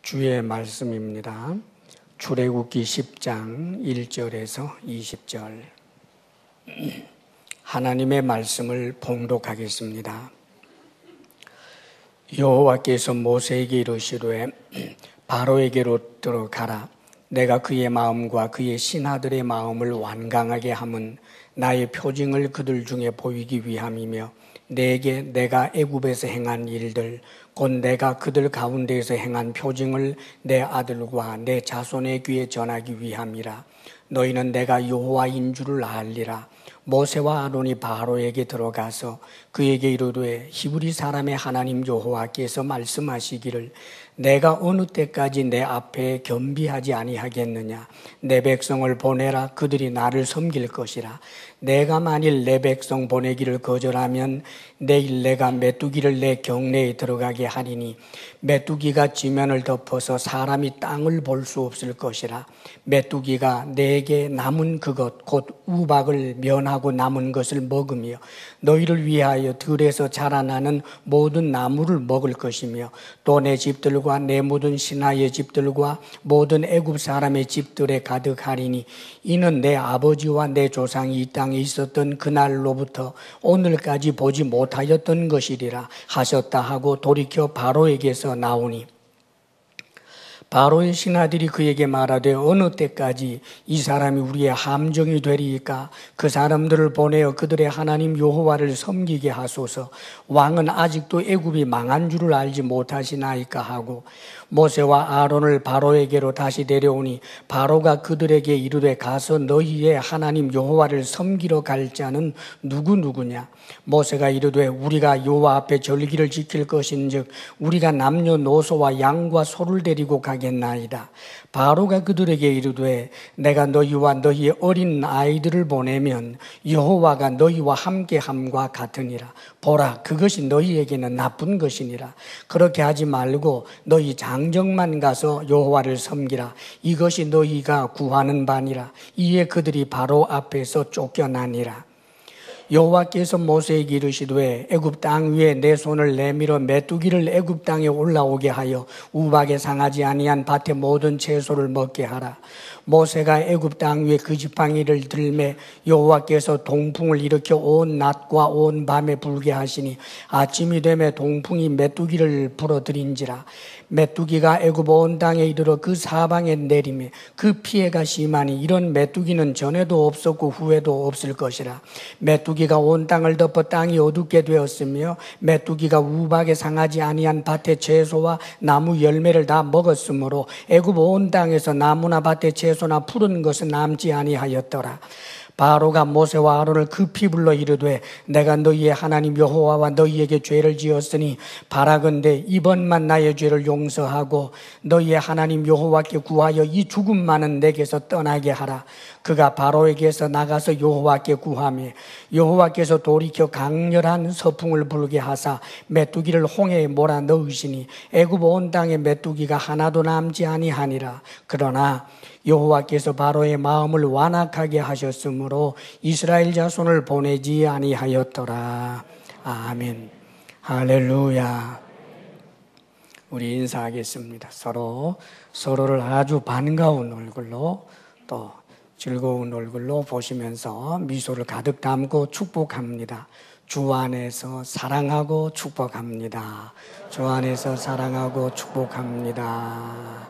주의 말씀입니다. 출애굽기 10장 1절에서 20절. 하나님의 말씀을 봉독하겠습니다. 여호와께서 모세에게 이르시되 바로에게로 들어가라. 내가 그의 마음과 그의 신하들의 마음을 완강하게 함은 나의 표징을 그들 중에 보이기 위함이며 내게 내가 애굽에서 행한 일들 곧 내가 그들 가운데에서 행한 표징을 내 아들과 내 자손의 귀에 전하기 위함이라. 너희는 내가 여호와인 줄을 알리라. 모세와 아론이 바로에게 들어가서 그에게 이르되 히브리 사람의 하나님 여호와께서 말씀하시기를 내가 어느 때까지 내 앞에 겸비하지 아니하겠느냐. 내 백성을 보내라. 그들이 나를 섬길 것이라. 내가 만일 내 백성 보내기를 거절하면 내일 내가 메뚜기를 내 경내에 들어가게 하리니 메뚜기가 지면을 덮어서 사람이 땅을 볼 수 없을 것이라. 메뚜기가 내게 남은 그것 곧 우박을 면하고 남은 것을 먹으며 너희를 위하여 들에서 자라나는 모든 나무를 먹을 것이며 또 내 집들과 내 모든 신하의 집들과 모든 애굽 사람의 집들에 가득하리니 이는 내 아버지와 내 조상이 이 땅에 있었던 그날로부터 오늘까지 보지 못하였던 것이리라 하셨다 하고 돌이켜 바로에게서 나오니 바로의 신하들이 그에게 말하되 어느 때까지 이 사람이 우리의 함정이 되리이까. 그 사람들을 보내어 그들의 하나님 여호와를 섬기게 하소서. 왕은 아직도 애굽이 망한 줄을 알지 못하시나이까 하고 모세와 아론을 바로에게로 다시 데려오니 바로가 그들에게 이르되 가서 너희의 하나님 여호와를 섬기러 갈 자는 누구냐. 모세가 이르되 우리가 여호와 앞에 절기를 지킬 것인즉 우리가 남녀노소와 양과 소를 데리고 가겠나이다. 바로가 그들에게 이르되 내가 너희와 너희의 어린 아이들을 보내면 여호와가 너희와 함께함과 같으니라. 보라, 그것이 너희에게는 나쁜 것이니라. 그렇게 하지 말고 너희 장정만 가서 여호와를 섬기라. 이것이 너희가 구하는 바니라. 이에 그들이 바로 앞에서 쫓겨나니라. 여호와께서 모세에게 이르시되 애굽 땅 위에 내 손을 내밀어 메뚜기를 애굽 땅에 올라오게 하여 우박에 상하지 아니한 밭의 모든 채소를 먹게 하라. 모세가 애굽 땅 위에 그 지팡이를 들매 여호와께서 동풍을 일으켜 온 낮과 온 밤에 불게 하시니 아침이 되매 동풍이 메뚜기를 불어들인지라. 메뚜기가 애굽 온 땅에 이르러 그 사방에 내리매 그 피해가 심하니 이런 메뚜기는 전에도 없었고 후에도 없을 것이라. 메뚜기가 온 땅을 덮어 땅이 어둡게 되었으며 메뚜기가 우박에 상하지 아니한 밭의 채소와 나무 열매를 다 먹었으므로 애굽 온 땅에서 나무나 밭의 채소나 푸른 것은 남지 아니하였더라. 바로가 모세와 아론을 급히 불러 이르되 내가 너희의 하나님 여호와와 너희에게 죄를 지었으니 바라건대 이번만 나의 죄를 용서하고 너희의 하나님 여호와께 구하여 이 죽음만은 내게서 떠나게 하라. 그가 바로에게서 나가서 여호와께 구하며 여호와께서 돌이켜 강렬한 서풍을 불게 하사 메뚜기를 홍해에 몰아 넣으시니 애굽 온 땅에 메뚜기가 하나도 남지 아니하니라. 그러나 여호와께서 바로의 마음을 완악하게 하셨으므로 이스라엘 자손을 보내지 아니하였더라. 아멘. 할렐루야. 우리 인사하겠습니다. 서로를 아주 반가운 얼굴로 또 즐거운 얼굴로 보시면서 미소를 가득 담고 축복합니다. 주 안에서 사랑하고 축복합니다. 주 안에서 사랑하고 축복합니다.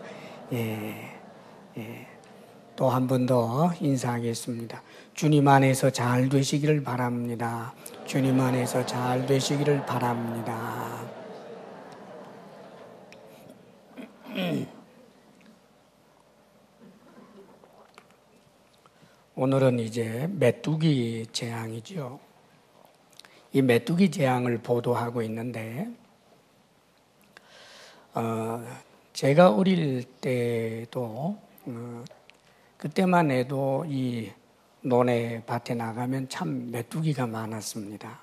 또 한 번 더 인사하겠습니다. 주님 안에서 잘 되시기를 바랍니다. 주님 안에서 잘 되시기를 바랍니다. 오늘은 이제 메뚜기 재앙이죠. 이 메뚜기 재앙을 보도하고 있는데 제가 어릴 때도 그때만 해도 이 논에 밭에 나가면 참 메뚜기가 많았습니다.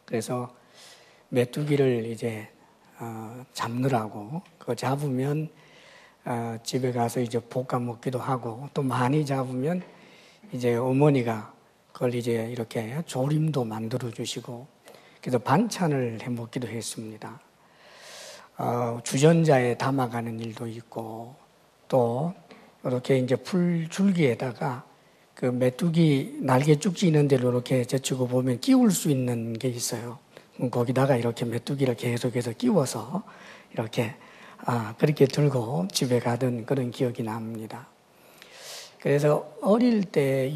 그래서 메뚜기를 이제 잡느라고 그거 잡으면 집에 가서 이제 볶아 먹기도 하고 또 많이 잡으면 이제 어머니가 그걸 이제 이렇게 조림도 만들어 주시고 그래서 반찬을 해 먹기도 했습니다. 주전자에 담아가는 일도 있고, 또 이렇게 이제 줄기에다가 그 메뚜기 날개 쭉지 있는 데로 이렇게 젖히고 보면 끼울 수 있는 게 있어요. 거기다가 이렇게 메뚜기를 계속해서 끼워서 이렇게 그렇게 들고 집에 가던 그런 기억이 납니다. 그래서 어릴 때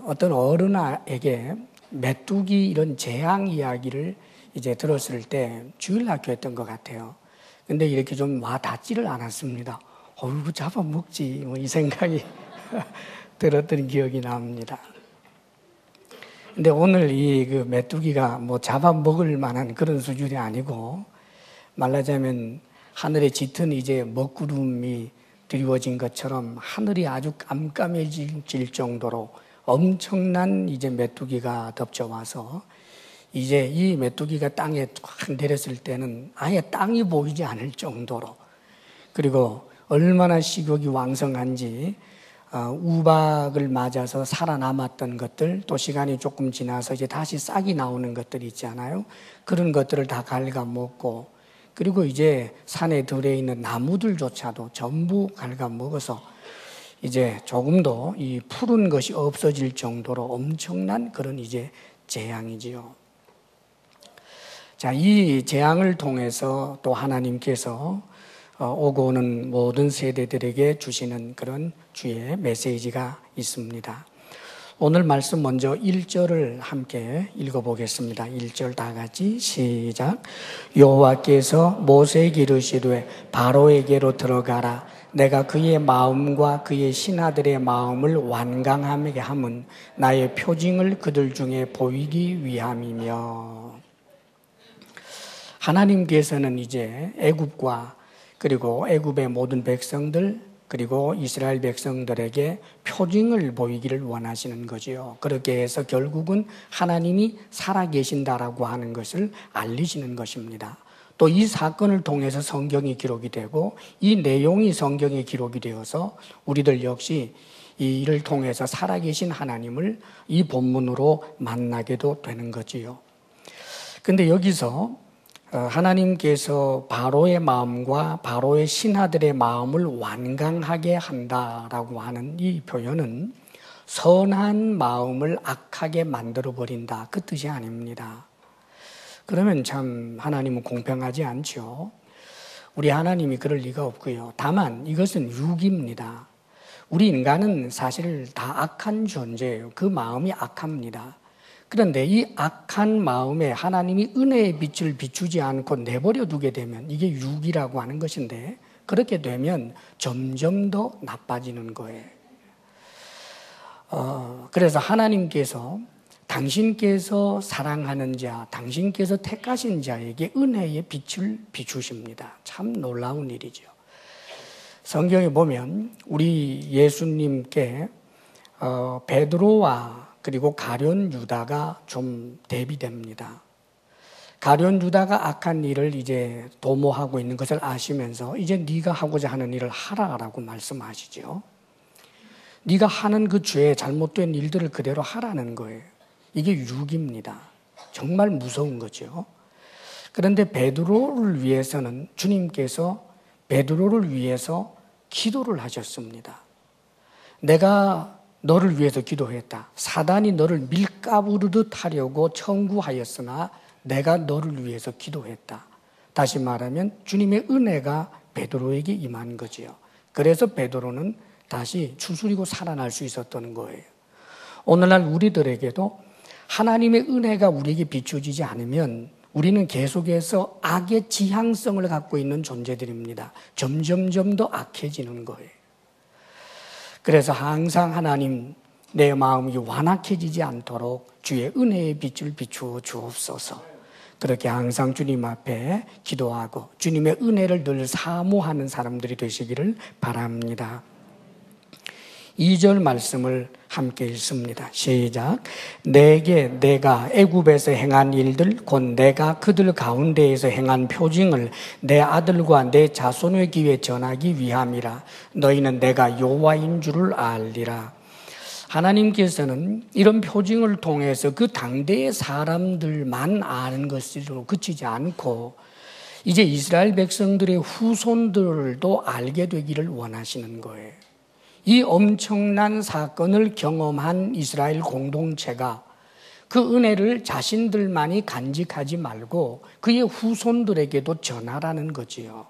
어떤 어른에게 메뚜기 이런 재앙 이야기를 이제 들었을 때 주일학교였던 것 같아요. 근데 이렇게 좀 와 닿지를 않았습니다. 어이구 잡아먹지 뭐 이 생각이 들었던 기억이 납니다. 근데 오늘 그 메뚜기가 뭐 잡아먹을 만한 그런 수준이 아니고, 말하자면 하늘에 짙은 이제 먹구름이 드리워진 것처럼 하늘이 아주 깜깜해질 정도로 엄청난 이제 메뚜기가 덮쳐와서, 이제 이 메뚜기가 땅에 확 내렸을 때는 아예 땅이 보이지 않을 정도로, 그리고 얼마나 식욕이 왕성한지 우박을 맞아서 살아남았던 것들, 또 시간이 조금 지나서 이제 다시 싹이 나오는 것들이 있잖아요. 그런 것들을 다 갉아먹고, 그리고 이제 산에 들어있는 나무들조차도 전부 갉아먹어서 이제 조금도 이 푸른 것이 없어질 정도로 엄청난 그런 이제 재앙이지요. 자, 이 재앙을 통해서 또 하나님께서 오고 오는 모든 세대들에게 주시는 그런 주의 메시지가 있습니다. 오늘 말씀 먼저 1절을 함께 읽어보겠습니다. 1절 다 같이 시작. 여호와께서 모세에게 이르시되 바로에게로 들어가라. 내가 그의 마음과 그의 신하들의 마음을 완강하게 함은 나의 표징을 그들 중에 보이기 위함이며. 하나님께서는 이제 애굽과 그리고 애굽의 모든 백성들, 그리고 이스라엘 백성들에게 표징을 보이기를 원하시는 거지요. 그렇게 해서 결국은 하나님이 살아계신다라고 하는 것을 알리시는 것입니다. 또 이 사건을 통해서 성경이 기록이 되고, 이 내용이 성경에 기록이 되어서 우리들 역시 이 일을 통해서 살아계신 하나님을 이 본문으로 만나게도 되는 거지요. 근데 여기서 하나님께서 바로의 마음과 바로의 신하들의 마음을 완강하게 한다라고 하는 이 표현은 선한 마음을 악하게 만들어버린다, 그 뜻이 아닙니다. 그러면 참 하나님은 공평하지 않죠. 우리 하나님이 그럴 리가 없고요. 다만 이것은 유기입니다. 우리 인간은 사실 다 악한 존재예요. 그 마음이 악합니다. 그런데 이 악한 마음에 하나님이 은혜의 빛을 비추지 않고 내버려 두게 되면 이게 유기라고 하는 것인데, 그렇게 되면 점점 더 나빠지는 거예요. 그래서 하나님께서 당신께서 사랑하는 자, 당신께서 택하신 자에게 은혜의 빛을 비추십니다. 참 놀라운 일이죠. 성경에 보면 우리 예수님께 베드로와 그리고 가룟 유다가 좀 대비됩니다. 가룟 유다가 악한 일을 이제 도모하고 있는 것을 아시면서 이제 네가 하고자 하는 일을 하라라고 말씀하시죠. 네가 하는 그 죄, 잘못된 일들을 그대로 하라는 거예요. 이게 유기입니다. 정말 무서운 거죠. 그런데 베드로를 위해서는 주님께서 베드로를 위해서 기도를 하셨습니다. 내가 너를 위해서 기도했다. 사단이 너를 밀가부르듯 하려고 청구하였으나 내가 너를 위해서 기도했다. 다시 말하면 주님의 은혜가 베드로에게 임한 거지요. 그래서 베드로는 다시 추스리고 살아날 수 있었던 거예요. 오늘날 우리들에게도 하나님의 은혜가 우리에게 비춰지지 않으면 우리는 계속해서 악의 지향성을 갖고 있는 존재들입니다. 점점점 더 악해지는 거예요. 그래서 항상 하나님, 내 마음이 완악해지지 않도록 주의 은혜의 빛을 비추어 주옵소서. 그렇게 항상 주님 앞에 기도하고 주님의 은혜를 늘 사모하는 사람들이 되시기를 바랍니다. 2절 말씀을 함께 읽습니다. 시작. 내게 내가 애굽에서 행한 일들 곧 내가 그들 가운데에서 행한 표징을 내 아들과 내 자손의 귀에 전하기 위함이라. 너희는 내가 여호와인 줄을 알리라. 하나님께서는 이런 표징을 통해서 그 당대의 사람들만 아는 것으로 그치지 않고 이제 이스라엘 백성들의 후손들도 알게 되기를 원하시는 거예요. 이 엄청난 사건을 경험한 이스라엘 공동체가 그 은혜를 자신들만이 간직하지 말고 그의 후손들에게도 전하라는 거지요.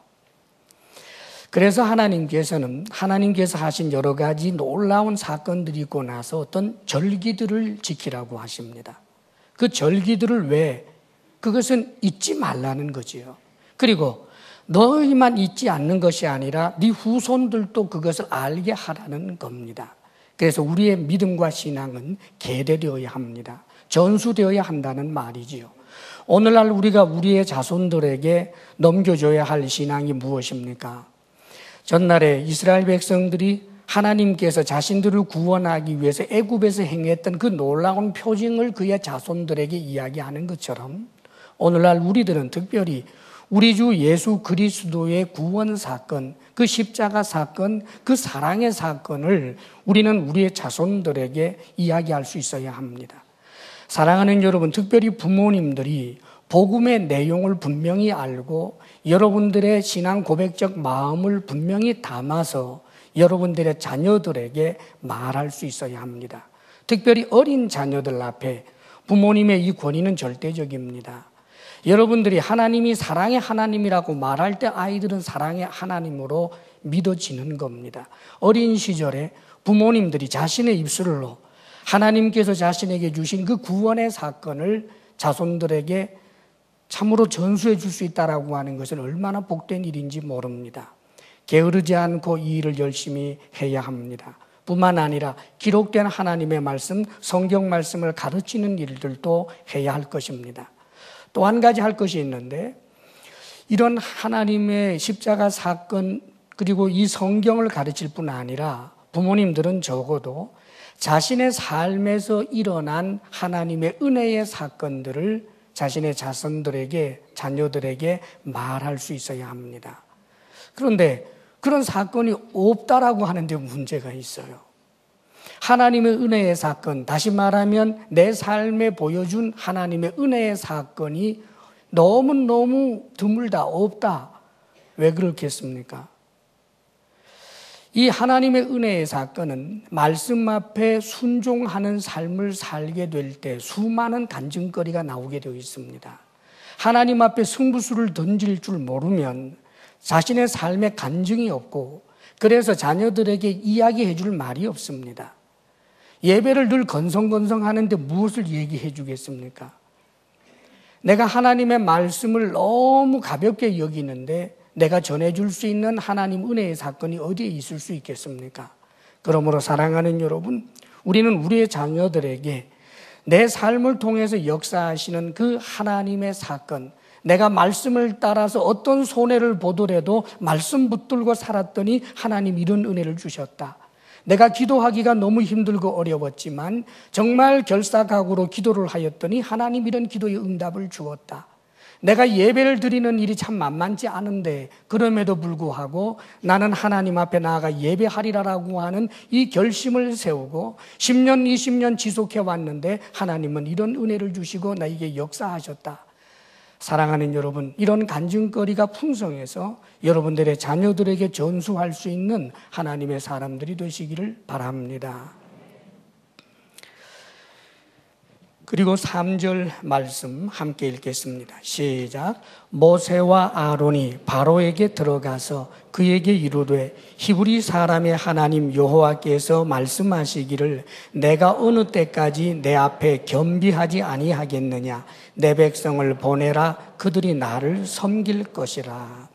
그래서 하나님께서 하신 여러 가지 놀라운 사건들이 있고 나서 어떤 절기들을 지키라고 하십니다. 그 절기들을 왜? 그것은 잊지 말라는 거지요. 그리고 너희만 잊지 않는 것이 아니라 네 후손들도 그것을 알게 하라는 겁니다. 그래서 우리의 믿음과 신앙은 계대되어야 합니다. 전수되어야 한다는 말이지요. 오늘날 우리가 우리의 자손들에게 넘겨줘야 할 신앙이 무엇입니까? 전날에 이스라엘 백성들이 하나님께서 자신들을 구원하기 위해서 애굽에서 행했던 그 놀라운 표징을 그의 자손들에게 이야기하는 것처럼 오늘날 우리들은 특별히 우리 주 예수 그리스도의 구원 사건, 그 십자가 사건, 그 사랑의 사건을 우리는 우리의 자손들에게 이야기할 수 있어야 합니다. 사랑하는 여러분, 특별히 부모님들이 복음의 내용을 분명히 알고 여러분들의 신앙 고백적 마음을 분명히 담아서 여러분들의 자녀들에게 말할 수 있어야 합니다. 특별히 어린 자녀들 앞에 부모님의 이 권위는 절대적입니다. 여러분들이 하나님이 사랑의 하나님이라고 말할 때 아이들은 사랑의 하나님으로 믿어지는 겁니다. 어린 시절에 부모님들이 자신의 입술로 하나님께서 자신에게 주신 그 구원의 사건을 자손들에게 참으로 전수해 줄 수 있다라고 하는 것은 얼마나 복된 일인지 모릅니다. 게으르지 않고 이 일을 열심히 해야 합니다. 뿐만 아니라 기록된 하나님의 말씀, 성경 말씀을 가르치는 일들도 해야 할 것입니다. 또 한 가지 할 것이 있는데 이런 하나님의 십자가 사건 그리고 이 성경을 가르칠 뿐 아니라 부모님들은 적어도 자신의 삶에서 일어난 하나님의 은혜의 사건들을 자신의 자손들에게, 자녀들에게 말할 수 있어야 합니다. 그런데 그런 사건이 없다라고 하는데 문제가 있어요. 하나님의 은혜의 사건, 다시 말하면 내 삶에 보여준 하나님의 은혜의 사건이 너무너무 드물다, 없다. 왜 그렇겠습니까? 이 하나님의 은혜의 사건은 말씀 앞에 순종하는 삶을 살게 될 때 수많은 간증거리가 나오게 되어 있습니다. 하나님 앞에 승부수를 던질 줄 모르면 자신의 삶에 간증이 없고 그래서 자녀들에게 이야기해 줄 말이 없습니다. 예배를 늘 건성건성하는데 무엇을 얘기해 주겠습니까? 내가 하나님의 말씀을 너무 가볍게 여기는데 내가 전해줄 수 있는 하나님 은혜의 사건이 어디에 있을 수 있겠습니까? 그러므로 사랑하는 여러분, 우리는 우리의 자녀들에게 내 삶을 통해서 역사하시는 그 하나님의 사건, 내가 말씀을 따라서 어떤 손해를 보더라도 말씀 붙들고 살았더니 하나님 이런 은혜를 주셨다. 내가 기도하기가 너무 힘들고 어려웠지만 정말 결사각오로 기도를 하였더니 하나님 이런 기도의 응답을 주었다. 내가 예배를 드리는 일이 참 만만치 않은데 그럼에도 불구하고 나는 하나님 앞에 나아가 예배하리라라고 하는 이 결심을 세우고 10년, 20년 지속해 왔는데 하나님은 이런 은혜를 주시고 나에게 역사하셨다. 사랑하는 여러분, 이런 간증거리가 풍성해서 여러분들의 자녀들에게 전수할 수 있는 하나님의 사람들이 되시기를 바랍니다. 그리고 3절 말씀 함께 읽겠습니다. 시작. 모세와 아론이 바로에게 들어가서 그에게 이르되 히브리 사람의 하나님 여호와께서 말씀하시기를 내가 어느 때까지 내 앞에 겸비하지 아니하겠느냐. 내 백성을 보내라. 그들이 나를 섬길 것이라.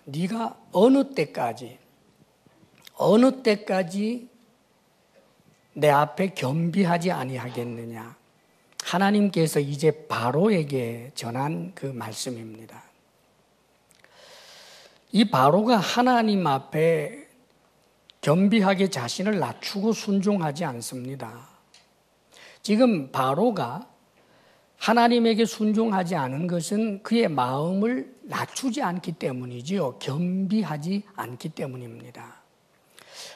네가 어느 때까지 내 앞에 겸비하지 아니하겠느냐. 하나님께서 이제 바로에게 전한 그 말씀입니다. 이 바로가 하나님 앞에 겸비하게 자신을 낮추고 순종하지 않습니다. 지금 바로가 하나님에게 순종하지 않은 것은 그의 마음을 낮추지 않기 때문이지요. 겸비하지 않기 때문입니다.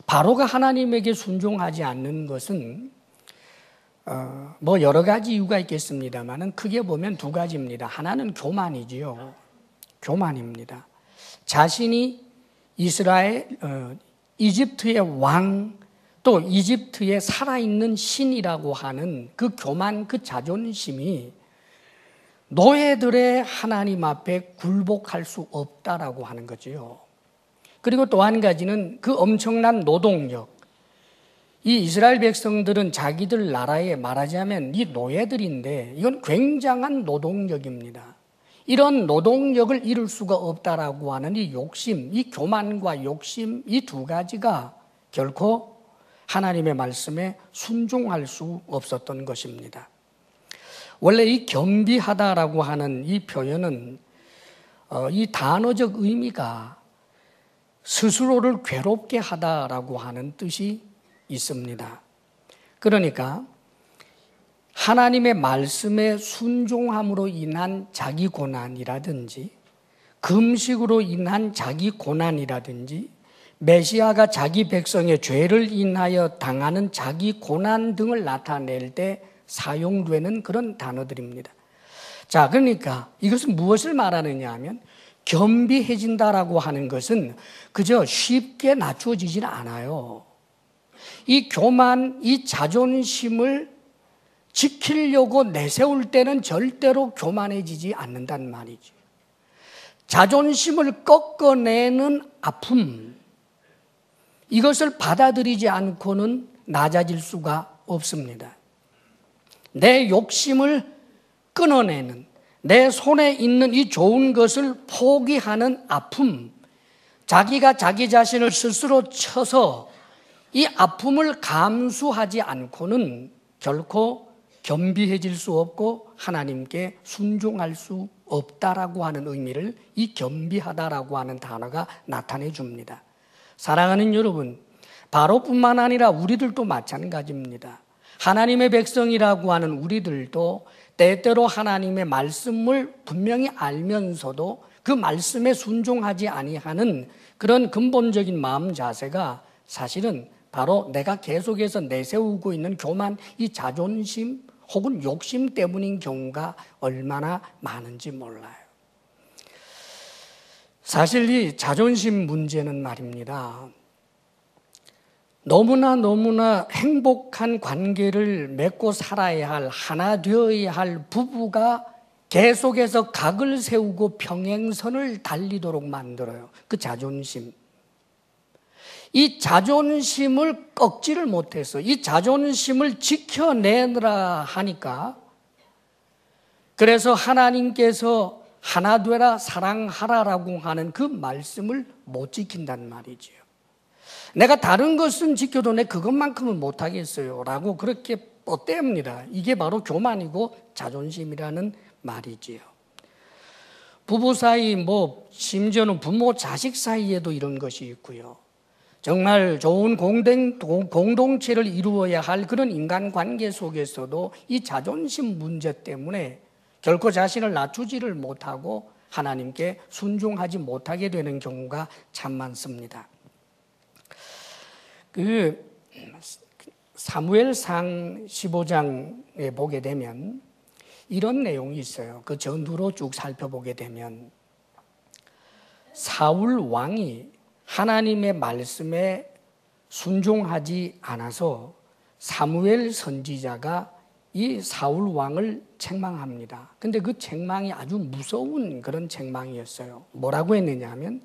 바로가 하나님에게 순종하지 않는 것은 뭐 여러 가지 이유가 있겠습니다만은 크게 보면 두 가지입니다. 하나는 교만이지요. 교만입니다. 자신이 이집트의 왕, 또 이집트에 살아있는 신이라고 하는 그 교만, 그 자존심이 노예들의 하나님 앞에 굴복할 수 없다라고 하는 거지요. 그리고 또 한 가지는 그 엄청난 노동력. 이 이스라엘 백성들은 자기들 나라에 말하자면 이 노예들인데 이건 굉장한 노동력입니다. 이런 노동력을 이룰 수가 없다라고 하는 이 욕심, 이 교만과 욕심, 이 두 가지가 결코 하나님의 말씀에 순종할 수 없었던 것입니다. 원래 이 겸비하다라고 하는 이 표현은 이 단어적 의미가 스스로를 괴롭게 하다라고 하는 뜻이 있습니다. 그러니까 하나님의 말씀에 순종함으로 인한 자기 고난이라든지 금식으로 인한 자기 고난이라든지 메시아가 자기 백성의 죄를 인하여 당하는 자기 고난 등을 나타낼 때 사용되는 그런 단어들입니다. 자, 그러니까 이것은 무엇을 말하느냐 하면 겸비해진다라고 하는 것은 그저 쉽게 낮춰지지는 않아요. 이 교만, 이 자존심을 지키려고 내세울 때는 절대로 교만해지지 않는단 말이죠. 자존심을 꺾어내는 아픔, 이것을 받아들이지 않고는 낮아질 수가 없습니다. 내 욕심을 끊어내는, 내 손에 있는 이 좋은 것을 포기하는 아픔, 자기가 자기 자신을 스스로 쳐서 이 아픔을 감수하지 않고는 결코 겸비해질 수 없고 하나님께 순종할 수 없다라고 하는 의미를 이 겸비하다라고 하는 단어가 나타내 줍니다. 사랑하는 여러분, 바로뿐만 아니라 우리들도 마찬가지입니다. 하나님의 백성이라고 하는 우리들도 때때로 하나님의 말씀을 분명히 알면서도 그 말씀에 순종하지 아니하는 그런 근본적인 마음 자세가 사실은 바로 내가 계속해서 내세우고 있는 교만, 이 자존심 혹은 욕심 때문인 경우가 얼마나 많은지 몰라요. 사실 이 자존심 문제는 말입니다. 너무나 행복한 관계를 맺고 살아야 할, 하나 되어야 할 부부가 계속해서 각을 세우고 평행선을 달리도록 만들어요. 그 자존심. 이 자존심을 꺾지를 못해서 이 자존심을 지켜내느라 하니까 그래서 하나님께서 하나 되라 사랑하라라고 하는 그 말씀을 못 지킨단 말이지요. 내가 다른 것은 지켜도 내 그것만큼은 못하겠어요 라고 그렇게 뻗댑니다. 이게 바로 교만이고 자존심이라는 말이지요. 부부 사이, 심지어는 부모 자식 사이에도 이런 것이 있고요. 정말 좋은 공동체를 이루어야 할 그런 인간관계 속에서도 이 자존심 문제 때문에 결코 자신을 낮추지를 못하고 하나님께 순종하지 못하게 되는 경우가 참 많습니다. 사무엘상 15장에 보게 되면 이런 내용이 있어요. 그 전후로 쭉 살펴보게 되면 사울 왕이 하나님의 말씀에 순종하지 않아서 사무엘 선지자가 이 사울 왕을 책망합니다. 근데 그 책망이 아주 무서운 그런 책망이었어요. 뭐라고 했느냐 하면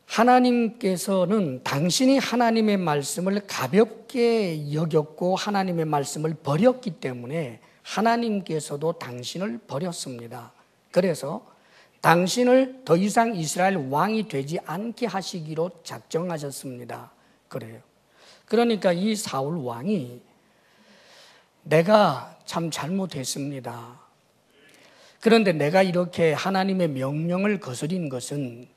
하나님께서는 당신이 하나님의 말씀을 가볍게 여겼고 하나님의 말씀을 버렸기 때문에 하나님께서도 당신을 버렸습니다. 그래서 당신을 더 이상 이스라엘 왕이 되지 않게 하시기로 작정하셨습니다. 그래요. 그러니까 이 사울 왕이 내가 참 잘못했습니다. 그런데 내가 이렇게 하나님의 명령을 거스린 것은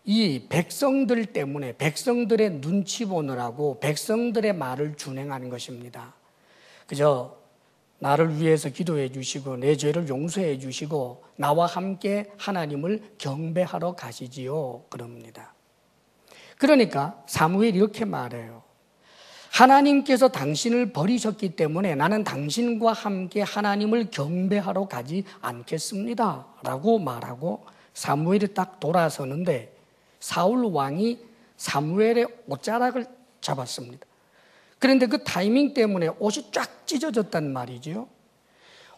이 백성들 때문에 백성들의 눈치 보느라고 백성들의 말을 준행하는 것입니다. 그저 나를 위해서 기도해 주시고 내 죄를 용서해 주시고 나와 함께 하나님을 경배하러 가시지요. 그럽니다. 그러니까 사무엘이 이렇게 말해요. 하나님께서 당신을 버리셨기 때문에 나는 당신과 함께 하나님을 경배하러 가지 않겠습니다 라고 말하고 사무엘이 딱 돌아서는데 사울 왕이 사무엘의 옷자락을 잡았습니다. 그런데 그 타이밍 때문에 옷이 쫙 찢어졌단 말이죠.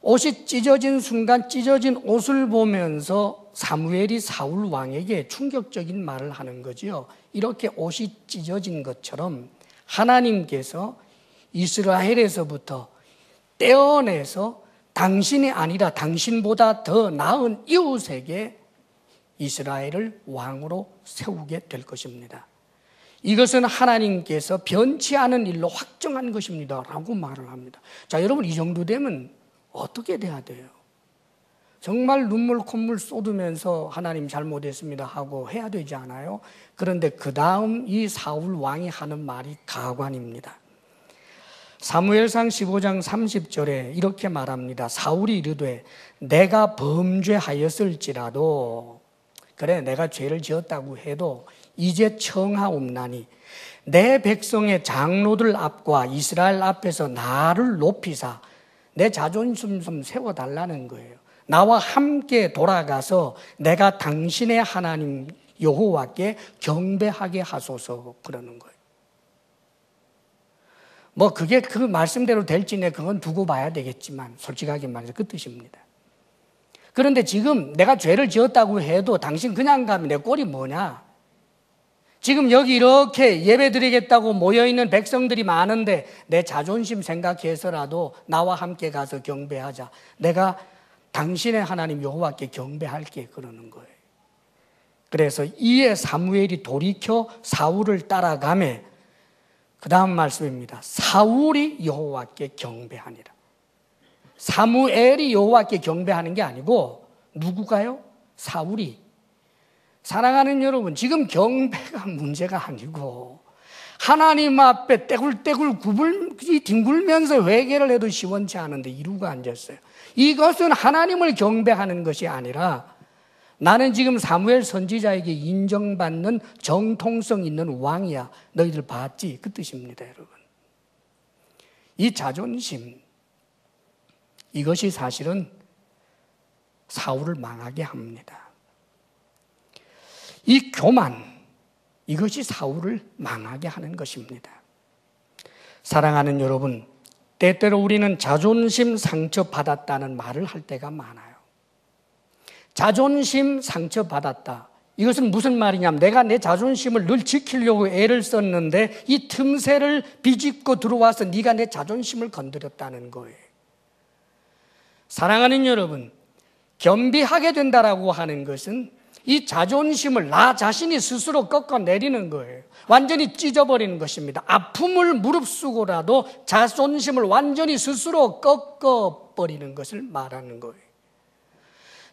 옷이 찢어진 순간 찢어진 옷을 보면서 사무엘이 사울 왕에게 충격적인 말을 하는 거지요. 이렇게 옷이 찢어진 것처럼 하나님께서 이스라엘에서부터 떼어내서 당신이 아니라 당신보다 더 나은 이웃에게 이스라엘을 왕으로 세우게 될 것입니다. 이것은 하나님께서 변치 않은 일로 확정한 것입니다 라고 말을 합니다. 자, 여러분, 이 정도 되면 어떻게 돼야 돼요? 정말 눈물 콧물 쏟으면서 하나님 잘못했습니다 하고 해야 되지 않아요? 그런데 그 다음 이 사울 왕이 하는 말이 가관입니다. 사무엘상 15장 30절에 이렇게 말합니다. 사울이 이르되 내가 범죄하였을지라도, 그래 내가 죄를 지었다고 해도 이제 청하옵나니 내 백성의 장로들 앞과 이스라엘 앞에서 나를 높이사 내 자존심 좀 세워달라는 거예요. 나와 함께 돌아가서 내가 당신의 하나님 여호와께 경배하게 하소서 그러는 거예요. 뭐 그게 그 말씀대로 될지는 그건 두고 봐야 되겠지만 솔직하게 말해서 그 뜻입니다. 그런데 지금 내가 죄를 지었다고 해도 당신 그냥 가면 내 꼴이 뭐냐? 지금 여기 이렇게 예배드리겠다고 모여있는 백성들이 많은데 내 자존심 생각해서라도 나와 함께 가서 경배하자. 내가 당신의 하나님 여호와께 경배할게 그러는 거예요. 그래서 이에 사무엘이 돌이켜 사울을 따라가매 그 다음 말씀입니다. 사울이 여호와께 경배하니라. 사무엘이 여호와께 경배하는 게 아니고 누구가요? 사울이. 사랑하는 여러분, 지금 경배가 문제가 아니고 하나님 앞에 떼굴떼굴 뒹굴면서 회개를 해도 시원치 않은데 이루고 앉았어요. 이것은 하나님을 경배하는 것이 아니라 나는 지금 사무엘 선지자에게 인정받는 정통성 있는 왕이야. 너희들 봤지? 그 뜻입니다, 여러분. 이 자존심, 이것이 사실은 사울을 망하게 합니다. 이 교만, 이것이 사울을 망하게 하는 것입니다. 사랑하는 여러분, 때때로 우리는 자존심 상처받았다는 말을 할 때가 많아요. 자존심 상처받았다. 이것은 무슨 말이냐면 내가 내 자존심을 늘 지키려고 애를 썼는데 이 틈새를 비집고 들어와서 네가 내 자존심을 건드렸다는 거예요. 사랑하는 여러분, 겸비하게 된다라고 하는 것은 이 자존심을 나 자신이 스스로 꺾어내리는 거예요. 완전히 찢어버리는 것입니다. 아픔을 무릅쓰고라도 자존심을 완전히 스스로 꺾어버리는 것을 말하는 거예요.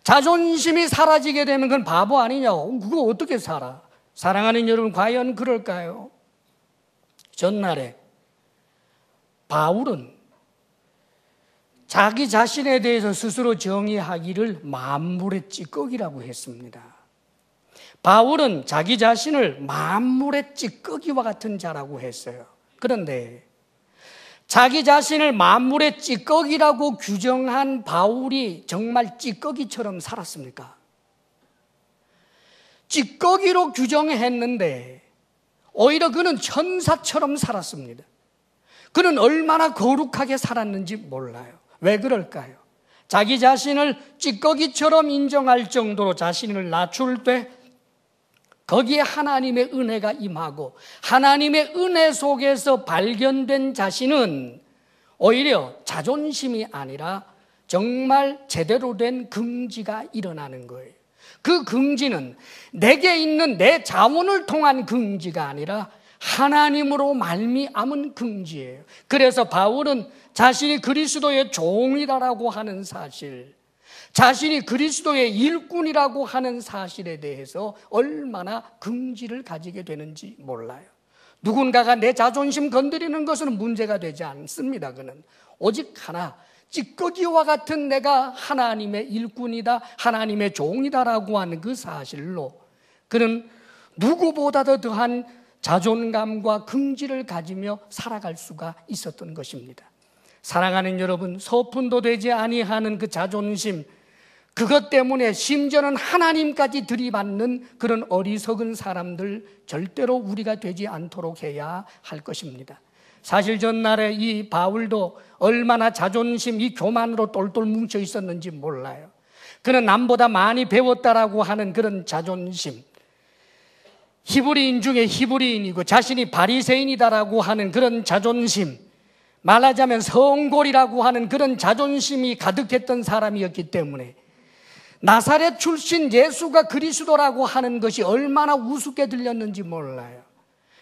자존심이 사라지게 되면 그건 바보 아니냐고. 그거 어떻게 살아? 사랑하는 여러분, 과연 그럴까요? 전날에 바울은 자기 자신에 대해서 스스로 정의하기를 만물의 찌꺼기라고 했습니다. 바울은 자기 자신을 만물의 찌꺼기와 같은 자라고 했어요. 그런데 자기 자신을 만물의 찌꺼기라고 규정한 바울이 정말 찌꺼기처럼 살았습니까? 찌꺼기로 규정했는데 오히려 그는 천사처럼 살았습니다. 그는 얼마나 거룩하게 살았는지 몰라요. 왜 그럴까요? 자기 자신을 찌꺼기처럼 인정할 정도로 자신을 낮출 때 거기에 하나님의 은혜가 임하고 하나님의 은혜 속에서 발견된 자신은 오히려 자존심이 아니라 정말 제대로 된 긍지가 일어나는 거예요. 그 긍지는 내게 있는 내 자원을 통한 긍지가 아니라 하나님으로 말미암은 긍지예요. 그래서 바울은 자신이 그리스도의 종이라고 하는 사실, 자신이 그리스도의 일꾼이라고 하는 사실에 대해서 얼마나 긍지를 가지게 되는지 몰라요. 누군가가 내 자존심 건드리는 것은 문제가 되지 않습니다. 그는 오직 하나, 찌꺼기와 같은 내가 하나님의 일꾼이다, 하나님의 종이다라고 하는 그 사실로 그는 누구보다도 더한 자존감과 긍지를 가지며 살아갈 수가 있었던 것입니다. 사랑하는 여러분, 서푼도 되지 아니하는 그 자존심, 그것 때문에 심지어는 하나님까지 들이받는 그런 어리석은 사람들 절대로 우리가 되지 않도록 해야 할 것입니다. 사실 전날에 이 바울도 얼마나 자존심, 이 교만으로 똘똘 뭉쳐 있었는지 몰라요. 그는 남보다 많이 배웠다라고 하는 그런 자존심, 히브리인 중에 히브리인이고 자신이 바리새인이다라고 하는 그런 자존심, 말하자면 성골이라고 하는 그런 자존심이 가득했던 사람이었기 때문에 나사렛 출신 예수가 그리스도라고 하는 것이 얼마나 우습게 들렸는지 몰라요.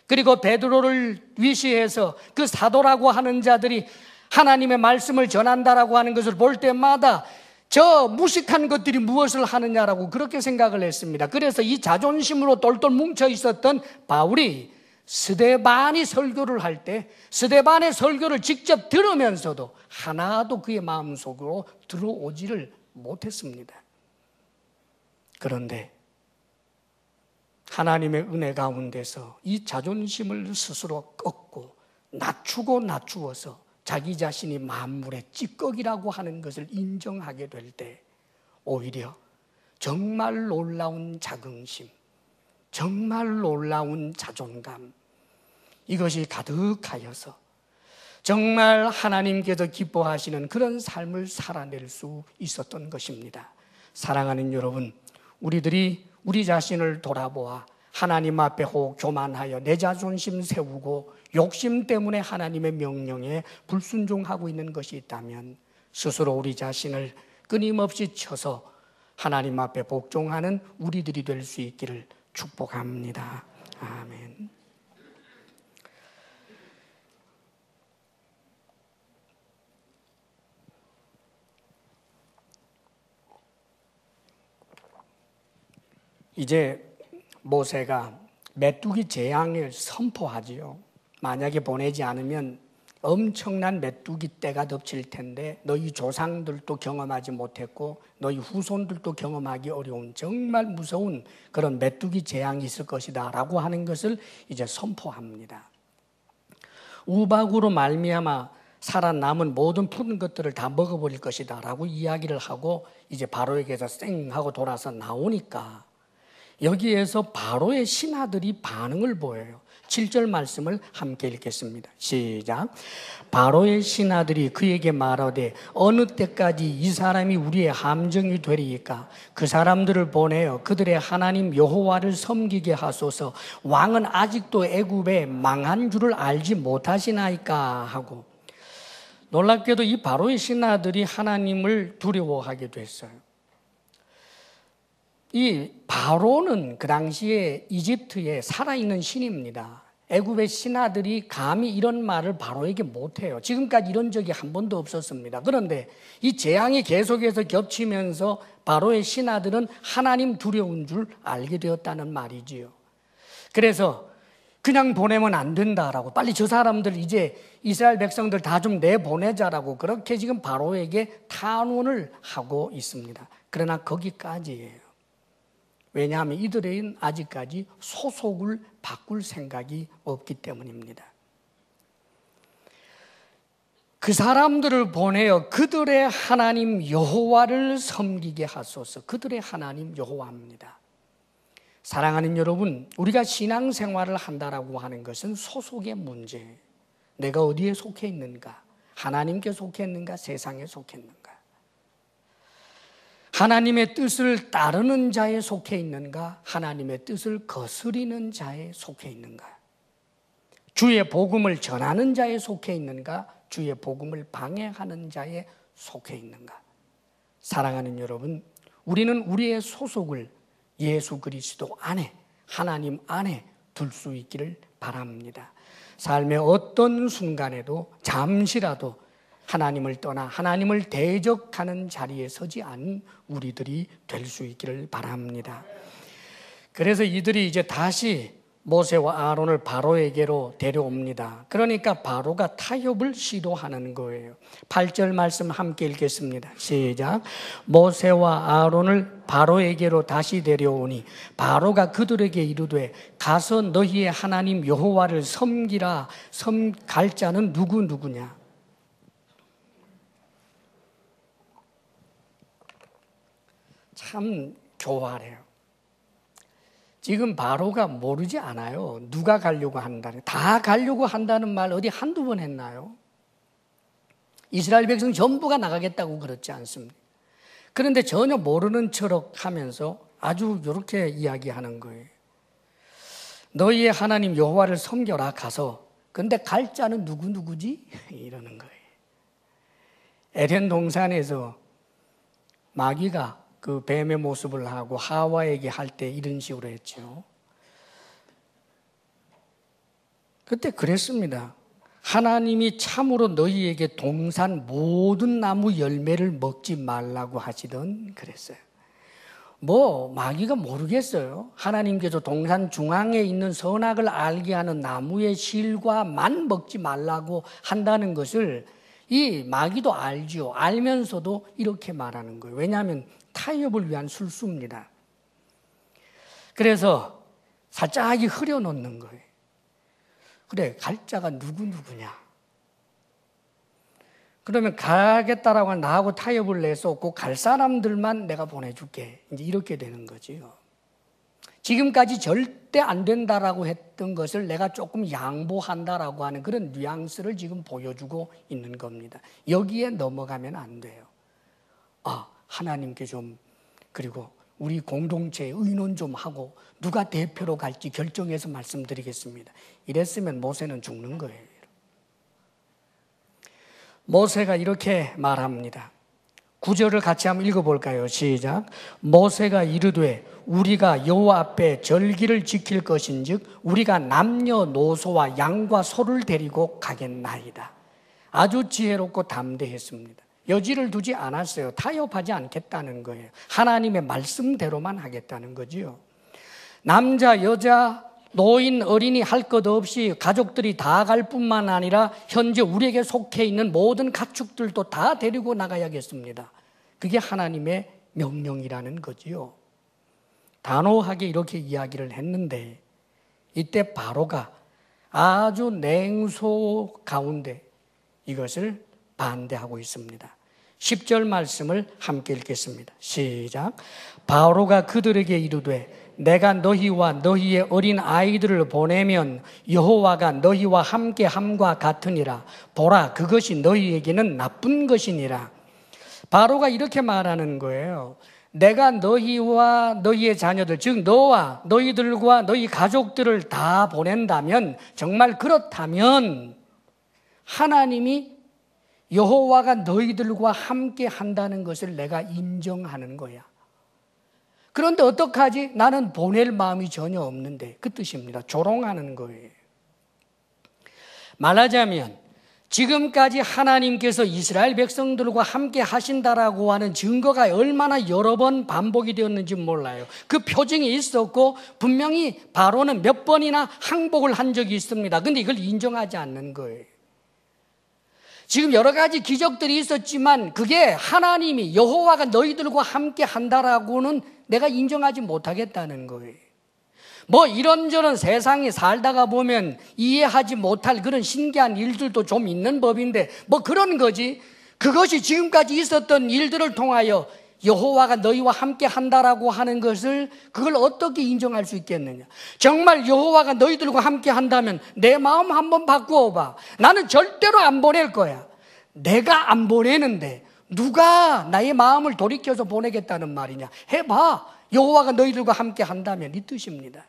그리고 베드로를 위시해서 그 사도라고 하는 자들이 하나님의 말씀을 전한다라고 하는 것을 볼 때마다 저 무식한 것들이 무엇을 하느냐라고 그렇게 생각을 했습니다. 그래서 이 자존심으로 똘똘 뭉쳐 있었던 바울이 스데반이 설교를 할 때 스데반의 설교를 직접 들으면서도 하나도 그의 마음속으로 들어오지를 못했습니다. 그런데 하나님의 은혜 가운데서 이 자존심을 스스로 꺾고 낮추어서 자기 자신이 만물의 찌꺼기라고 하는 것을 인정하게 될 때 오히려 정말 놀라운 자긍심, 정말 놀라운 자존감, 이것이 가득하여서 정말 하나님께서 기뻐하시는 그런 삶을 살아낼 수 있었던 것입니다. 사랑하는 여러분, 우리들이 우리 자신을 돌아보아 하나님 앞에 교만하여 내 자존심 세우고 욕심 때문에 하나님의 명령에 불순종하고 있는 것이 있다면 스스로 우리 자신을 끊임없이 쳐서 하나님 앞에 복종하는 우리들이 될 수 있기를 축복합니다. 아멘. 이제 모세가 메뚜기 재앙을 선포하지요. 만약에 보내지 않으면 엄청난 메뚜기 떼가 덮칠 텐데 너희 조상들도 경험하지 못했고 너희 후손들도 경험하기 어려운 정말 무서운 그런 메뚜기 재앙이 있을 것이다 라고 하는 것을 이제 선포합니다. 우박으로 말미암아 살아남은 모든 푸른 것들을 다 먹어버릴 것이다 라고 이야기를 하고 이제 바로에게서 쌩 하고 돌아서 나오니까 여기에서 바로의 신하들이 반응을 보여요. 7절 말씀을 함께 읽겠습니다. 시작. 바로의 신하들이 그에게 말하되 어느 때까지 이 사람이 우리의 함정이 되리이까? 그 사람들을 보내어 그들의 하나님 여호와를 섬기게 하소서. 왕은 아직도 애굽에 망한 줄을 알지 못하시나이까? 하고, 놀랍게도 이 바로의 신하들이 하나님을 두려워하게 됐어요. 이 바로는 그 당시에 이집트에 살아있는 신입니다. 애굽의 신하들이 감히 이런 말을 바로에게 못해요. 지금까지 이런 적이 한 번도 없었습니다. 그런데 이 재앙이 계속해서 겹치면서 바로의 신하들은 하나님 두려운 줄 알게 되었다는 말이지요. 그래서 그냥 보내면 안 된다라고, 빨리 저 사람들 이제 이스라엘 백성들 다 좀 내보내자라고 그렇게 지금 바로에게 탄원을 하고 있습니다. 그러나 거기까지예요. 왜냐하면 이들은 아직까지 소속을 바꿀 생각이 없기 때문입니다. 그 사람들을 보내어 그들의 하나님 여호와를 섬기게 하소서. 그들의 하나님 여호와입니다. 사랑하는 여러분, 우리가 신앙생활을 한다라고 하는 것은 소속의 문제. 내가 어디에 속해 있는가? 하나님께 속해 있는가? 세상에 속해 있는가? 하나님의 뜻을 따르는 자에 속해 있는가? 하나님의 뜻을 거스리는 자에 속해 있는가? 주의 복음을 전하는 자에 속해 있는가? 주의 복음을 방해하는 자에 속해 있는가? 사랑하는 여러분, 우리는 우리의 소속을 예수 그리스도 안에, 하나님 안에 둘 수 있기를 바랍니다. 삶의 어떤 순간에도 잠시라도 하나님을 떠나 하나님을 대적하는 자리에 서지 않은 우리들이 될 수 있기를 바랍니다. 그래서 이들이 이제 다시 모세와 아론을 바로에게로 데려옵니다. 그러니까 바로가 타협을 시도하는 거예요. 8절 말씀 함께 읽겠습니다. 시작. 모세와 아론을 바로에게로 다시 데려오니 바로가 그들에게 이르되 가서 너희의 하나님 여호와를 섬기라. 갈 자는 누구냐? 참 교활해요. 지금 바로가 모르지 않아요. 누가 가려고 한다는, 다 가려고 한다는 말 어디 한두 번 했나요? 이스라엘 백성 전부가 나가겠다고 그렇지 않습니다. 그런데 전혀 모르는 척 하면서 아주 이렇게 이야기하는 거예요. 너희의 하나님 여호와를 섬겨라 가서. 근데 갈 자는 누구지? 이러는 거예요. 에덴 동산에서 마귀가 그 뱀의 모습을 하고 하와에게 할 때 이런 식으로 했죠. 그때 그랬습니다. 하나님이 참으로 너희에게 동산 모든 나무 열매를 먹지 말라고 하시던 그랬어요. 마귀가 모르겠어요. 하나님께서 동산 중앙에 있는 선악을 알게 하는 나무의 실과만 먹지 말라고 한다는 것을 이 마귀도 알죠. 알면서도 이렇게 말하는 거예요. 왜냐하면 타협을 위한 술수입니다. 그래서 살짝 흐려놓는 거예요. 그래, 갈 자가 누구냐? 그러면 가겠다라고 하면 나하고 타협을 내서 꼭 갈 사람들만 내가 보내줄게. 이제 이렇게 되는 거지요. 지금까지 절대 안 된다라고 했던 것을 내가 조금 양보한다라고 하는 그런 뉘앙스를 지금 보여주고 있는 겁니다. 여기에 넘어가면 안 돼요. 하나님께 좀, 그리고 우리 공동체에 의논 좀 하고 누가 대표로 갈지 결정해서 말씀드리겠습니다. 이랬으면 모세는 죽는 거예요. 모세가 이렇게 말합니다. 9절을 같이 한번 읽어볼까요? 시작. 모세가 이르되 우리가 여호와 앞에 절기를 지킬 것인즉 우리가 남녀노소와 양과 소를 데리고 가겠나이다. 아주 지혜롭고 담대했습니다. 여지를 두지 않았어요. 타협하지 않겠다는 거예요. 하나님의 말씀대로만 하겠다는 거지요. 남자, 여자, 노인, 어린이 할 것 없이 가족들이 다 갈 뿐만 아니라 현재 우리에게 속해 있는 모든 가축들도 다 데리고 나가야겠습니다. 그게 하나님의 명령이라는 거지요. 단호하게 이렇게 이야기를 했는데 이때 바로가 아주 냉소 가운데 이것을 반대하고 있습니다. 10절 말씀을 함께 읽겠습니다. 시작. 바로가 그들에게 이르되 내가 너희와 너희의 어린 아이들을 보내면 여호와가 너희와 함께 함과 같으니라. 보라, 그것이 너희에게는 나쁜 것이니라. 바로가 이렇게 말하는 거예요. 내가 너희와 너희의 자녀들, 즉 너와 너희들과 너희 가족들을 다 보낸다면, 정말 그렇다면 하나님이 여호와가 너희들과 함께 한다는 것을 내가 인정하는 거야. 그런데 어떡하지? 나는 보낼 마음이 전혀 없는데. 그 뜻입니다. 조롱하는 거예요. 말하자면 지금까지 하나님께서 이스라엘 백성들과 함께 하신다라고 하는 증거가 얼마나 여러 번 반복이 되었는지 몰라요. 그 표징이 있었고 분명히 바로는 몇 번이나 항복을 한 적이 있습니다. 그런데 이걸 인정하지 않는 거예요. 지금 여러 가지 기적들이 있었지만 그게 하나님이 여호와가 너희들과 함께 한다라고는 내가 인정하지 못하겠다는 거예요. 이런저런 세상에 살다가 보면 이해하지 못할 그런 신기한 일들도 좀 있는 법인데 그런 거지. 그것이 지금까지 있었던 일들을 통하여 여호와가 너희와 함께 한다라고 하는 것을 그걸 어떻게 인정할 수 있겠느냐. 정말 여호와가 너희들과 함께 한다면 내 마음 한번 바꾸어 봐. 나는 절대로 안 보낼 거야. 내가 안 보내는데 누가 나의 마음을 돌이켜서 보내겠다는 말이냐. 해봐. 여호와가 너희들과 함께 한다면 이 뜻입니다.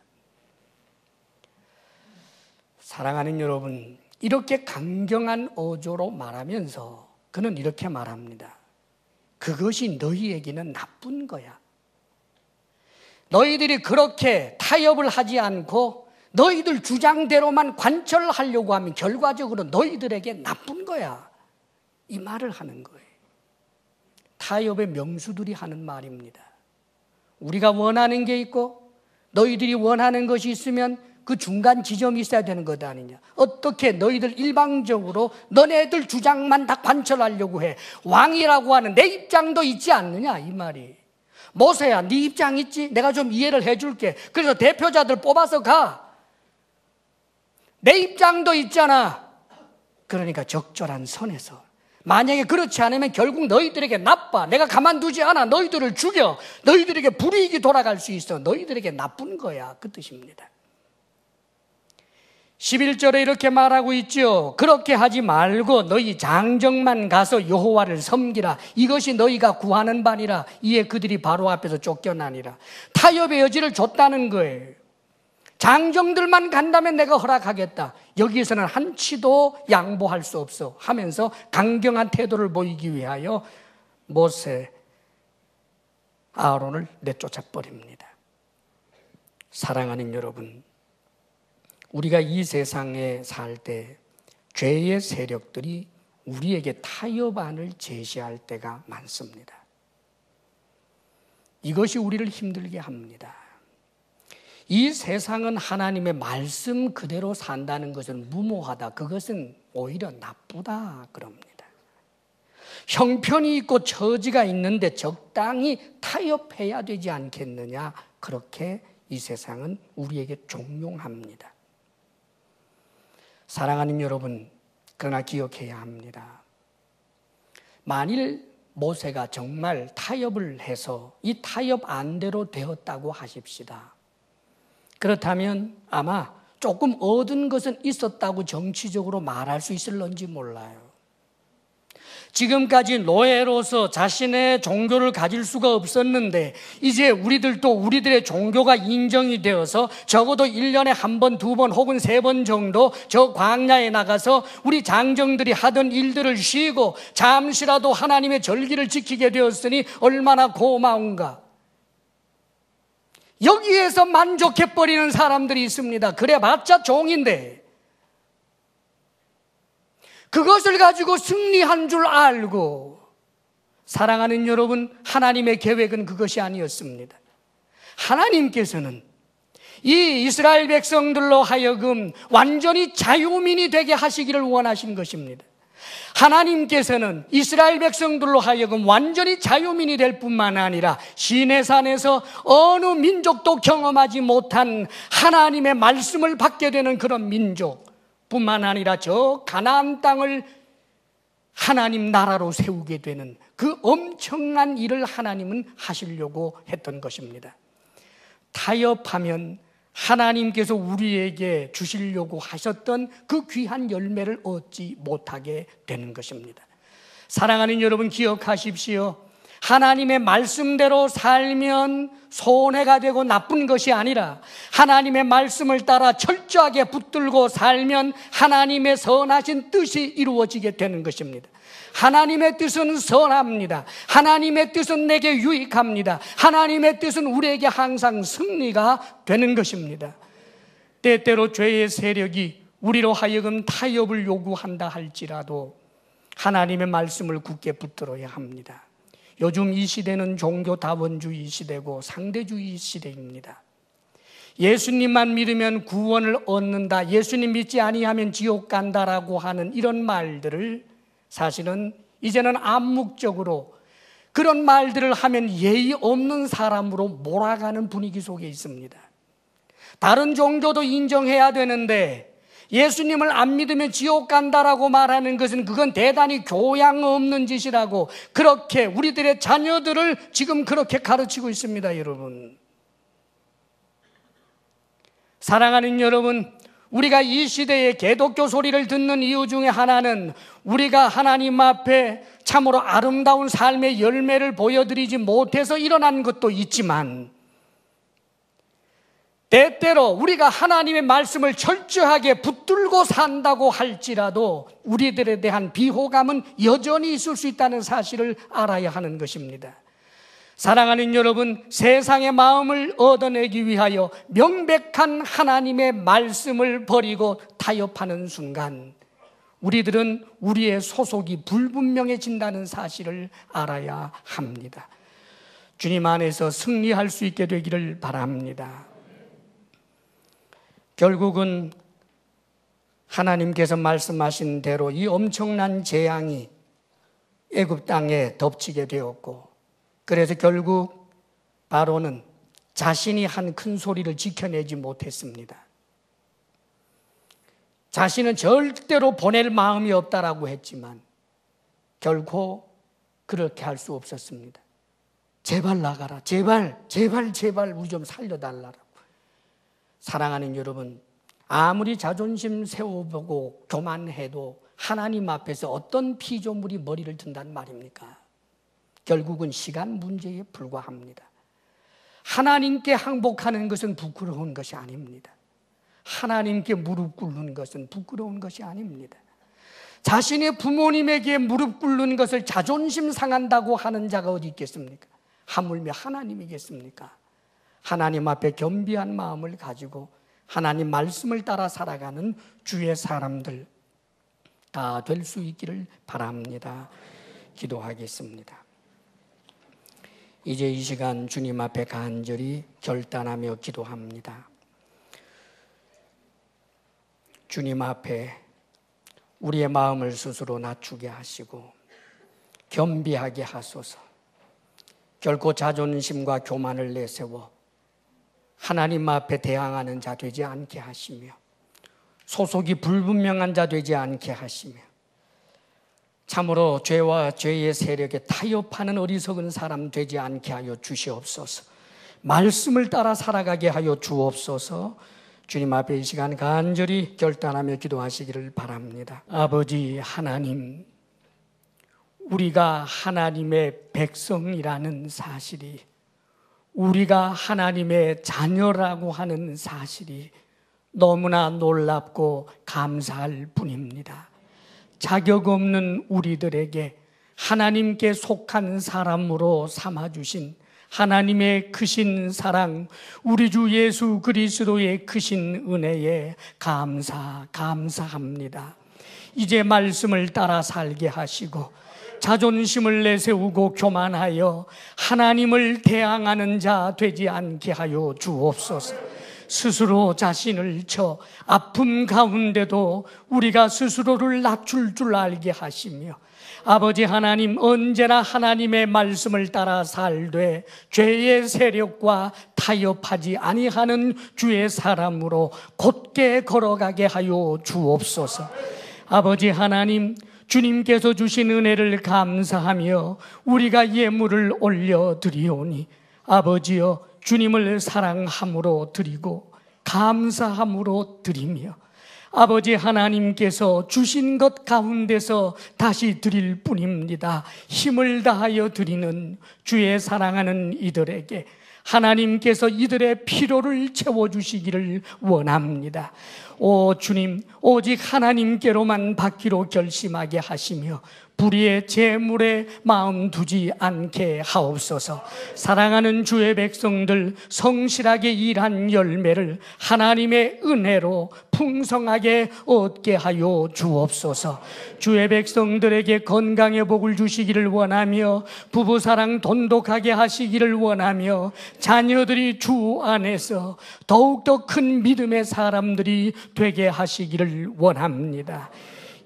사랑하는 여러분, 이렇게 강경한 어조로 말하면서 그는 이렇게 말합니다. 그것이 너희에게는 나쁜 거야. 너희들이 그렇게 타협을 하지 않고 너희들 주장대로만 관철하려고 하면 결과적으로 너희들에게 나쁜 거야. 이 말을 하는 거예요. 타협의 명수들이 하는 말입니다. 우리가 원하는 게 있고 너희들이 원하는 것이 있으면 그 중간 지점이 있어야 되는 것 아니냐. 어떻게 너희들 일방적으로 너네들 주장만 다 관철하려고 해. 왕이라고 하는 내 입장도 있지 않느냐 이 말이. 모세야 네 입장 있지? 내가 좀 이해를 해줄게. 그래서 대표자들 뽑아서 가. 내 입장도 있잖아. 그러니까 적절한 선에서. 만약에 그렇지 않으면 결국 너희들에게 나빠. 내가 가만두지 않아. 너희들을 죽여. 너희들에게 불이익이 돌아갈 수 있어. 너희들에게 나쁜 거야. 그 뜻입니다. 11절에 이렇게 말하고 있죠. 그렇게 하지 말고 너희 장정만 가서 여호와를 섬기라. 이것이 너희가 구하는 바니라. 이에 그들이 바로 앞에서 쫓겨나니라. 타협의 여지를 줬다는 거예요. 장정들만 간다면 내가 허락하겠다. 여기에서는 한치도 양보할 수 없어 하면서 강경한 태도를 보이기 위하여 모세, 아론을 내쫓아 버립니다. 사랑하는 여러분, 우리가 이 세상에 살 때 죄의 세력들이 우리에게 타협안을 제시할 때가 많습니다. 이것이 우리를 힘들게 합니다. 이 세상은 하나님의 말씀 그대로 산다는 것은 무모하다. 그것은 오히려 나쁘다 그럽니다. 형편이 있고 처지가 있는데 적당히 타협해야 되지 않겠느냐. 그렇게 이 세상은 우리에게 종용합니다. 사랑하는 여러분, 그러나 기억해야 합니다. 만일 모세가 정말 타협을 해서 이 타협 안대로 되었다고 하십시다. 그렇다면 아마 조금 얻은 것은 있었다고 정치적으로 말할 수 있을런지 몰라요. 지금까지 노예로서 자신의 종교를 가질 수가 없었는데 이제 우리들도 우리들의 종교가 인정이 되어서 적어도 1년에 한 번, 두 번 혹은 세 번 정도 저 광야에 나가서 우리 장정들이 하던 일들을 쉬고 잠시라도 하나님의 절기를 지키게 되었으니 얼마나 고마운가. 여기에서 만족해버리는 사람들이 있습니다. 그래봤자 종인데 그것을 가지고 승리한 줄 알고. 사랑하는 여러분, 하나님의 계획은 그것이 아니었습니다. 하나님께서는 이 이스라엘 백성들로 하여금 완전히 자유민이 되게 하시기를 원하신 것입니다. 하나님께서는 이스라엘 백성들로 하여금 완전히 자유민이 될 뿐만 아니라 시내산에서 어느 민족도 경험하지 못한 하나님의 말씀을 받게 되는 그런 민족 뿐만 아니라 저 가나안 땅을 하나님 나라로 세우게 되는 그 엄청난 일을 하나님은 하시려고 했던 것입니다. 타협하면 하나님께서 우리에게 주시려고 하셨던 그 귀한 열매를 얻지 못하게 되는 것입니다. 사랑하는 여러분, 기억하십시오. 하나님의 말씀대로 살면 손해가 되고 나쁜 것이 아니라 하나님의 말씀을 따라 철저하게 붙들고 살면 하나님의 선하신 뜻이 이루어지게 되는 것입니다. 하나님의 뜻은 선합니다. 하나님의 뜻은 내게 유익합니다. 하나님의 뜻은 우리에게 항상 승리가 되는 것입니다. 때때로 죄의 세력이 우리로 하여금 타협을 요구한다 할지라도 하나님의 말씀을 굳게 붙들어야 합니다. 요즘 이 시대는 종교다원주의 시대고 상대주의 시대입니다. 예수님만 믿으면 구원을 얻는다, 예수님 믿지 아니하면 지옥 간다라고 하는 이런 말들을 사실은 이제는 암묵적으로 그런 말들을 하면 예의 없는 사람으로 몰아가는 분위기 속에 있습니다. 다른 종교도 인정해야 되는데 예수님을 안 믿으면 지옥 간다라고 말하는 것은 그건 대단히 교양 없는 짓이라고 그렇게 우리들의 자녀들을 지금 그렇게 가르치고 있습니다. 여러분, 사랑하는 여러분, 우리가 이 시대에 기독교 소리를 듣는 이유 중에 하나는 우리가 하나님 앞에 참으로 아름다운 삶의 열매를 보여드리지 못해서 일어난 것도 있지만 때때로 우리가 하나님의 말씀을 철저하게 붙들고 산다고 할지라도 우리들에 대한 비호감은 여전히 있을 수 있다는 사실을 알아야 하는 것입니다. 사랑하는 여러분, 세상의 마음을 얻어내기 위하여 명백한 하나님의 말씀을 버리고 타협하는 순간 우리들은 우리의 소속이 불분명해진다는 사실을 알아야 합니다. 주님 안에서 승리할 수 있게 되기를 바랍니다. 결국은 하나님께서 말씀하신 대로 이 엄청난 재앙이 애굽 땅에 덮치게 되었고, 그래서 결국 바로는 자신이 한 큰 소리를 지켜내지 못했습니다. 자신은 절대로 보낼 마음이 없다라고 했지만 결코 그렇게 할 수 없었습니다. 제발 나가라, 제발 우리 좀 살려달라고. 사랑하는 여러분, 아무리 자존심 세워보고 교만해도 하나님 앞에서 어떤 피조물이 머리를 든단 말입니까? 결국은 시간 문제에 불과합니다. 하나님께 항복하는 것은 부끄러운 것이 아닙니다. 하나님께 무릎 꿇는 것은 부끄러운 것이 아닙니다. 자신의 부모님에게 무릎 꿇는 것을 자존심 상한다고 하는 자가 어디 있겠습니까? 하물며 하나님이겠습니까? 하나님 앞에 겸비한 마음을 가지고 하나님 말씀을 따라 살아가는 주의 사람들 다 될 수 있기를 바랍니다. 기도하겠습니다. 이제 이 시간 주님 앞에 간절히 결단하며 기도합니다. 주님 앞에 우리의 마음을 스스로 낮추게 하시고 겸비하게 하소서. 결코 자존심과 교만을 내세워 하나님 앞에 대항하는 자 되지 않게 하시며 소속이 불분명한 자 되지 않게 하시며 참으로 죄와 죄의 세력에 타협하는 어리석은 사람 되지 않게 하여 주시옵소서. 말씀을 따라 살아가게 하여 주옵소서. 주님 앞에 이 시간 간절히 결단하며 기도하시기를 바랍니다. 아버지 하나님, 우리가 하나님의 백성이라는 사실이, 우리가 하나님의 자녀라고 하는 사실이 너무나 놀랍고 감사할 뿐입니다. 자격 없는 우리들에게 하나님께 속한 사람으로 삼아주신 하나님의 크신 사랑, 우리 주 예수 그리스도의 크신 은혜에 감사합니다. 이제 말씀을 따라 살게 하시고 자존심을 내세우고 교만하여 하나님을 대항하는 자 되지 않게 하여 주옵소서. 스스로 자신을 쳐 아픔 가운데도 우리가 스스로를 낮출 줄 알게 하시며 아버지 하나님, 언제나 하나님의 말씀을 따라 살되 죄의 세력과 타협하지 아니하는 주의 사람으로 곧게 걸어가게 하여 주옵소서. 아버지 하나님, 주님께서 주신 은혜를 감사하며 우리가 예물을 올려드리오니 아버지여, 주님을 사랑함으로 드리고 감사함으로 드리며 아버지 하나님께서 주신 것 가운데서 다시 드릴 뿐입니다. 힘을 다하여 드리는 주의 사랑하는 이들에게 하나님께서 이들의 필요를 채워주시기를 원합니다. 오 주님, 오직 하나님께로만 받기로 결심하게 하시며 불의의 재물에 마음 두지 않게 하옵소서. 사랑하는 주의 백성들 성실하게 일한 열매를 하나님의 은혜로 풍성하게 얻게 하여 주옵소서. 주의 백성들에게 건강의 복을 주시기를 원하며 부부사랑 돈독하게 하시기를 원하며 자녀들이 주 안에서 더욱더 큰 믿음의 사람들이 되게 하시기를 원합니다.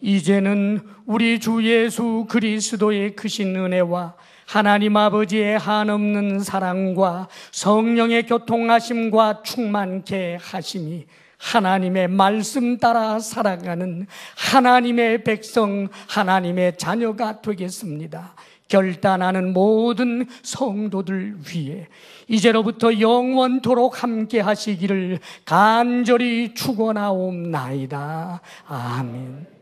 이제는 우리 주 예수 그리스도의 크신 은혜와 하나님 아버지의 한없는 사랑과 성령의 교통하심과 충만케 하심이 하나님의 말씀 따라 살아가는 하나님의 백성, 하나님의 자녀가 되겠습니다. 결단하는 모든 성도들 위해 이제로부터 영원토록 함께 하시기를 간절히 축원하옵나이다. 아멘.